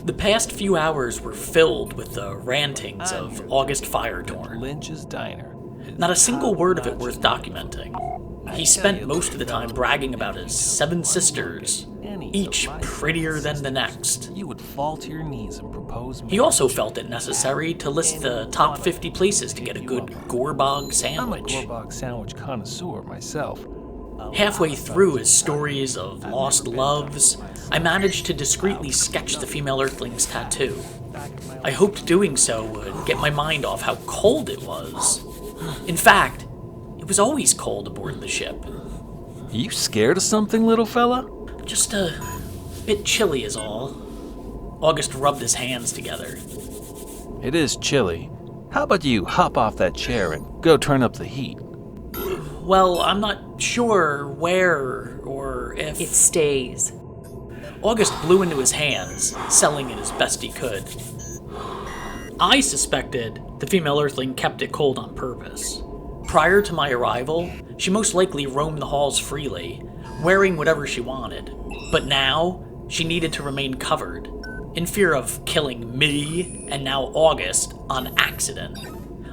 The past few hours were filled with the rantings of August Firetorn. Lynch's Diner. Not a single word of it worth documenting. He spent most of the time bragging about his 7 sisters, each prettier than the next. You would fall to your knees and propose marriage. He also felt it necessary to list the top 50 places to get a good gorbog sandwich. I'm a gorbog sandwich connoisseur myself. Halfway through his stories of lost loves, I managed to discreetly sketch the female Earthling's tattoo. I hoped doing so would get my mind off how cold it was. In fact, it was always cold aboard the ship. You scared of something, little fella? Just a bit chilly is all. August rubbed his hands together. It is chilly. How about you hop off that chair and go turn up the heat? Well, I'm not sure where or if... It stays. August blew into his hands, selling it as best he could. I suspected the female Earthling kept it cold on purpose. Prior to my arrival, she most likely roamed the halls freely, wearing whatever she wanted. But now, she needed to remain covered, in fear of killing me, and now August, on accident.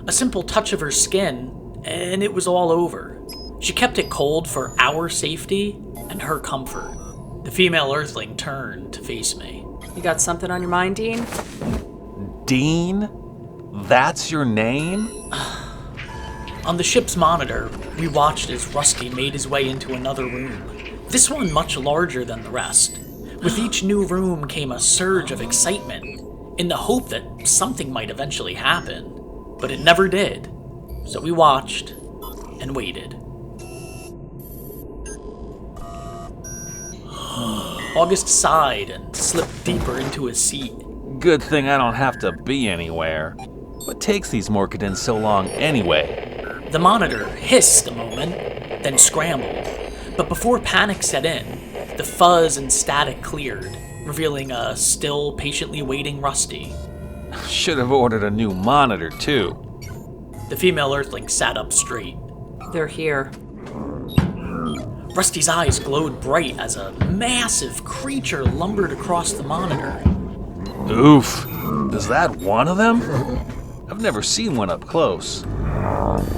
A simple touch of her skin, and it was all over. She kept it cold for our safety and her comfort. The female Earthling turned to face me. You got something on your mind, Dean? Dean? That's your name? On the ship's monitor, we watched as Rusty made his way into another room. This one much larger than the rest. With each new room came a surge of excitement, in the hope that something might eventually happen. But it never did. So we watched and waited. August sighed and slipped deeper into his seat. Good thing I don't have to be anywhere. What takes these Morcadins so long anyway? The monitor hissed a moment, then scrambled. But before panic set in, the fuzz and static cleared, revealing a still patiently waiting Rusty. Should have ordered a new monitor, too. The female Earthling sat up straight. They're here. Rusty's eyes glowed bright as a massive creature lumbered across the monitor. Oof. Is that one of them? I've never seen one up close.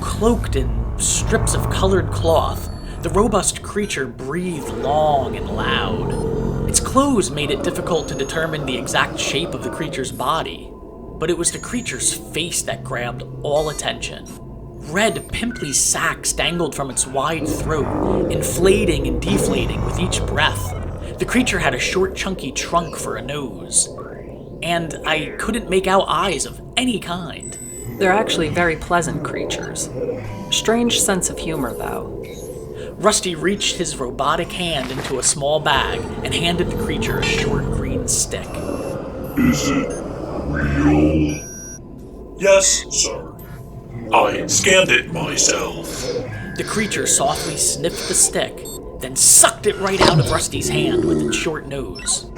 Cloaked in strips of colored cloth, the robust creature breathed long and loud. Its clothes made it difficult to determine the exact shape of the creature's body, but it was the creature's face that grabbed all attention. Red, pimply sacs dangled from its wide throat, inflating and deflating with each breath. The creature had a short, chunky trunk for a nose, and I couldn't make out eyes of any kind. They're actually very pleasant creatures. Strange sense of humor, though. Rusty reached his robotic hand into a small bag and handed the creature a short green stick. Is it real? Yes, sir. I scanned it myself. The creature softly sniffed the stick, then sucked it right out of Rusty's hand with its short nose.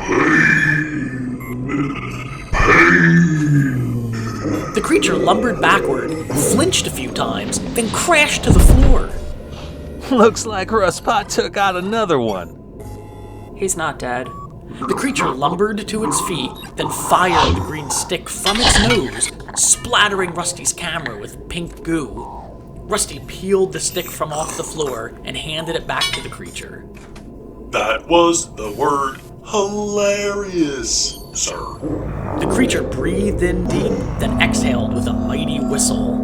The creature lumbered backward, flinched a few times, then crashed to the floor. Looks like Rustpot took out another one. He's not dead. The creature lumbered to its feet, then fired the green stick from its nose, splattering Rusty's camera with pink goo. Rusty peeled the stick from off the floor and handed it back to the creature. That was the word hilarious, sir. The creature breathed in deep, then exhaled with a mighty whistle.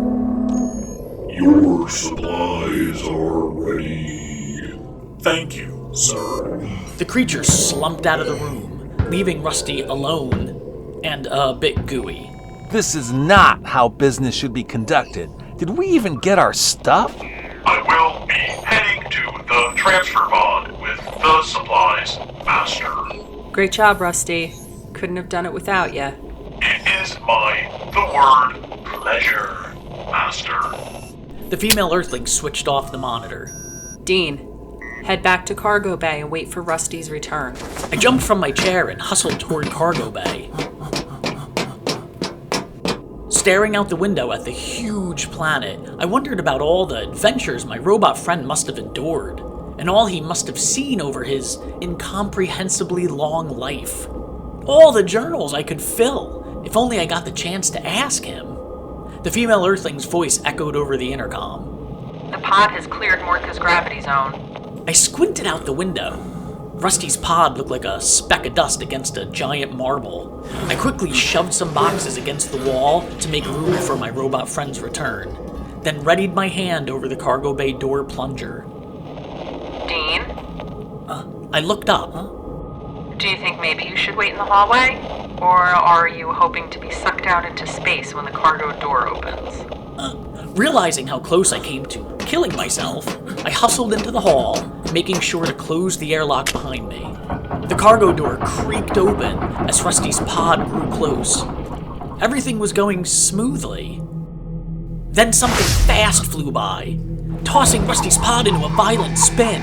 Your supplies are ready. Thank you, sir. The creature slumped out of the room, leaving Rusty alone and a bit gooey. This is not how business should be conducted. Did we even get our stuff? I will be heading to the transfer pod with the supplies, Master. Great job, Rusty. Couldn't have done it without you. It is the word pleasure, Master. The female Earthling switched off the monitor. Dean, head back to cargo bay and wait for Rusty's return. I jumped from my chair and hustled toward cargo bay. Staring out the window at the huge planet, I wondered about all the adventures my robot friend must have endured, and all he must have seen over his incomprehensibly long life. All the journals I could fill, if only I got the chance to ask him. The female Earthling's voice echoed over the intercom. The pod has cleared Mortha's gravity zone. I squinted out the window. Rusty's pod looked like a speck of dust against a giant marble. I quickly shoved some boxes against the wall to make room for my robot friend's return, then readied my hand over the cargo bay door plunger. Dean? I looked up. Do you think maybe you should wait in the hallway? Or are you hoping to be sucked out into space when the cargo door opens? Realizing how close I came to killing myself, I hustled into the hall, making sure to close the airlock behind me. The cargo door creaked open as Rusty's pod grew close. Everything was going smoothly. Then something fast flew by, tossing Rusty's pod into a violent spin.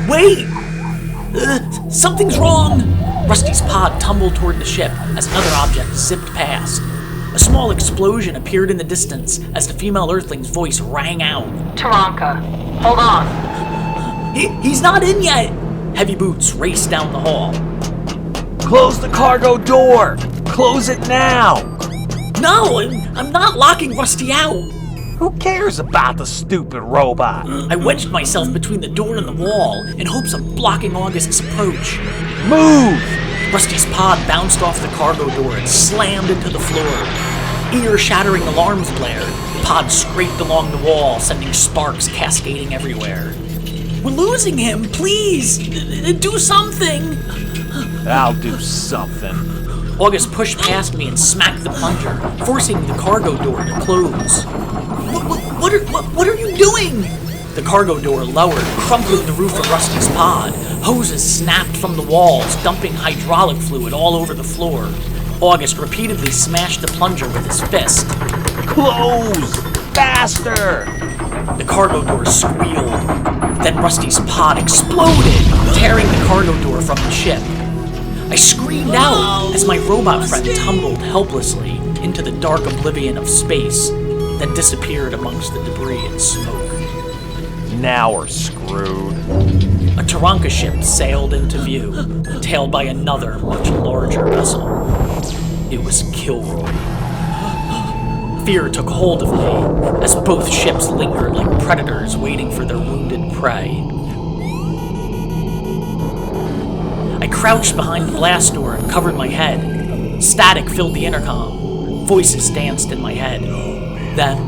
Wait! Something's wrong! Rusty's pod tumbled toward the ship as another object zipped past. A small explosion appeared in the distance as the female Earthling's voice rang out. Taranka, hold on. He's not in yet! Heavy Boots raced down the hall. Close the cargo door! Close it now! No, I'm not locking Rusty out! Who cares about the stupid robot? I wedged myself between the door and the wall in hopes of blocking August's approach. Move! Rusty's pod bounced off the cargo door and slammed into the floor. Ear-shattering alarms blared. The pod scraped along the wall, sending sparks cascading everywhere. We're losing him! Please! Do something! I'll do something. August pushed past me and smacked the plunger, forcing the cargo door to close. What are you doing? The cargo door lowered, crumpling the roof of Rusty's pod. Hoses snapped from the walls, dumping hydraulic fluid all over the floor. August repeatedly smashed the plunger with his fist. Close! Faster! The cargo door squealed. Then Rusty's pod exploded, tearing the cargo door from the ship. I screamed out as my robot friend tumbled helplessly into the dark oblivion of space, then disappeared amongst the debris and smoke. Now we're screwed. A Taranka ship sailed into view, tailed by another, much larger vessel. It was Kilroy. Fear took hold of me as both ships lingered like predators waiting for their wounded prey. I crouched behind the blast door and covered my head. Static filled the intercom. Voices danced in my head. Then